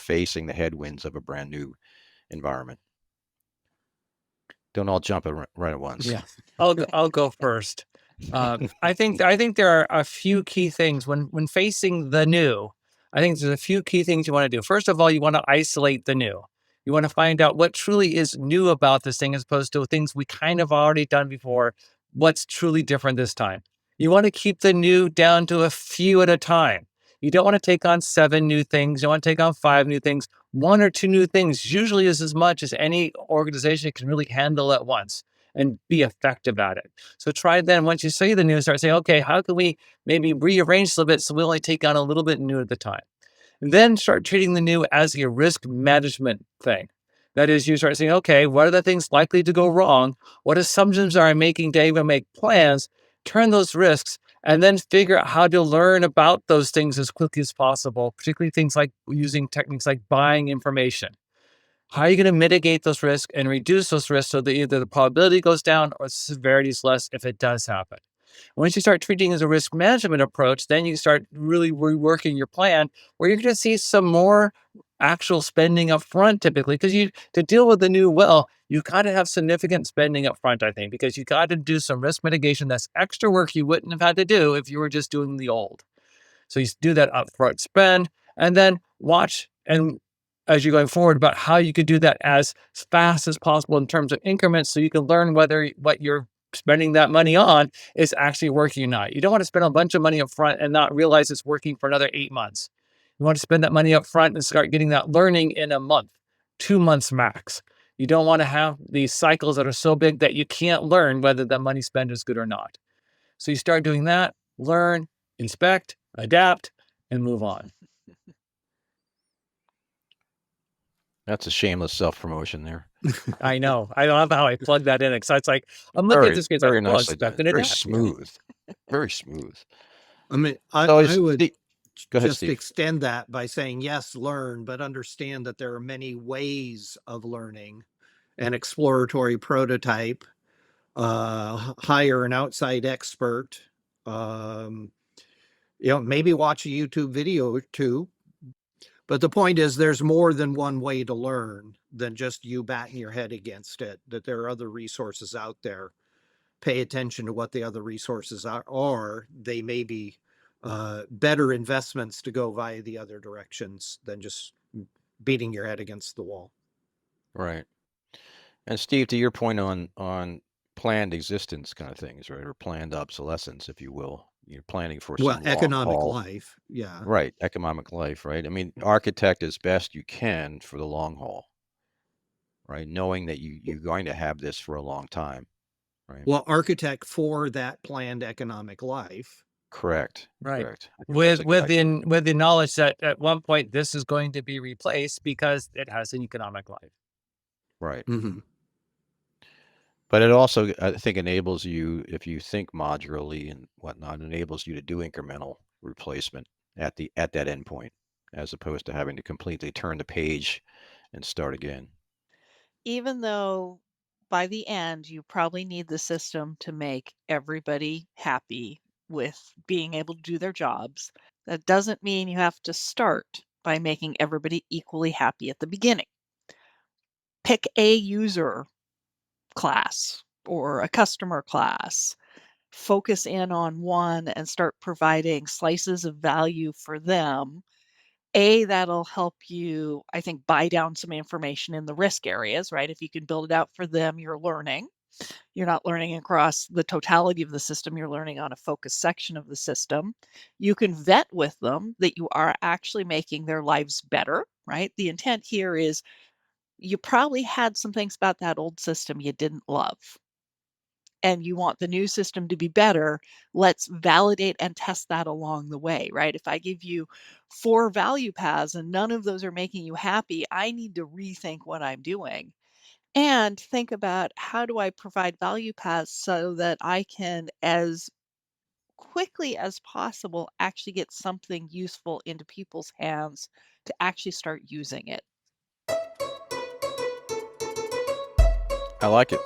facing the headwinds of a brand new environment? Don't all jump right at once. Yeah. I'll go first. I think there are a few key things when facing the new. I think there's a few key things you want to do. First of all, you want to isolate the new. You want to find out what truly is new about this thing as opposed to things we kind of already done before. What's truly different this time? You want to keep the new down to a few at a time. You don't want to take on 7 new things. You don't want to take on 5 new things. 1 or 2 new things usually is as much as any organization can really handle at once and be effective at it. So try then, once you see the new, start saying, okay, how can we maybe rearrange a little bit so we only take on a little bit new at the time? And then start treating the new as a risk management thing. That is, you start saying, okay, what are the things likely to go wrong? What assumptions are I making to even make plans? Turn those risks and then figure out how to learn about those things as quickly as possible, particularly things like using techniques like buying information. How are you going to mitigate those risks and reduce those risks so that either the probability goes down or the severity is less if it does happen? Once you start treating it as a risk management approach, then you start really reworking your plan where you're going to see some more actual spending up front typically, because to deal with the new well, you got to have significant spending up front, I think, because you got to do some risk mitigation. That's extra work you wouldn't have had to do if you were just doing the old. So you do that upfront spend and then watch and as you're going forward about how you could do that as fast as possible in terms of increments so you can learn whether what you're spending that money on is actually working or not. You don't want to spend a bunch of money up front and not realize it's working for another 8 months. You want to spend that money up front and start getting that learning in a month, 2 months max. You don't want to have these cycles that are so big that you can't learn whether the money spent is good or not. So you start doing that, learn, inspect, adapt, and move on. That's a shameless self-promotion there. I know. I love how I plug that in. So it's like, I'm looking at this kid's very like, well, nicely done. inspect and Very adapt. smooth. Very smooth. I mean, So I would Go ahead, just Steve. extend that by saying, yes, learn, but understand that there are many ways of learning. An exploratory prototype, hire an outside expert, maybe watch a YouTube video or two. But the point is, there's more than one way to learn than just you batting your head against it, that there are other resources out there. Pay attention to what the other resources are. They may be better investments to go via the other directions than just beating your head against the wall. Right. And Steve, to your point on planned existence kind of things, right, or planned obsolescence, if you will, you're planning for some long Economic haul. life, yeah. Right, economic life, right? I mean, architect as best you can for the long haul, right? Knowing that you're going to have this for a long time, right? Well, architect for that planned economic life. Correct. Right. Correct. With the knowledge that at one point this is going to be replaced because it has an economic life. Right. Mm-hmm. But it also, I think, enables you, if you think modularly and whatnot, enables you to do incremental replacement at that endpoint, as opposed to having to completely turn the page and start again. Even though by the end, you probably need the system to make everybody happy with being able to do their jobs, that doesn't mean you have to start by making everybody equally happy at the beginning. Pick a user class or a customer class. Focus in on one and start providing slices of value for them. That'll help you, I think, buy down some information in the risk areas, right? If you can build it out for them, you're learning. You're not learning across the totality of the system. You're learning on a focused section of the system. You can vet with them that you are actually making their lives better, right? The intent here is you probably had some things about that old system you didn't love, and you want the new system to be better. Let's validate and test that along the way, right? If I give you 4 value paths and none of those are making you happy, I need to rethink what I'm doing and think about how do I provide value paths so that I can, as quickly as possible, actually get something useful into people's hands to actually start using it. I like it.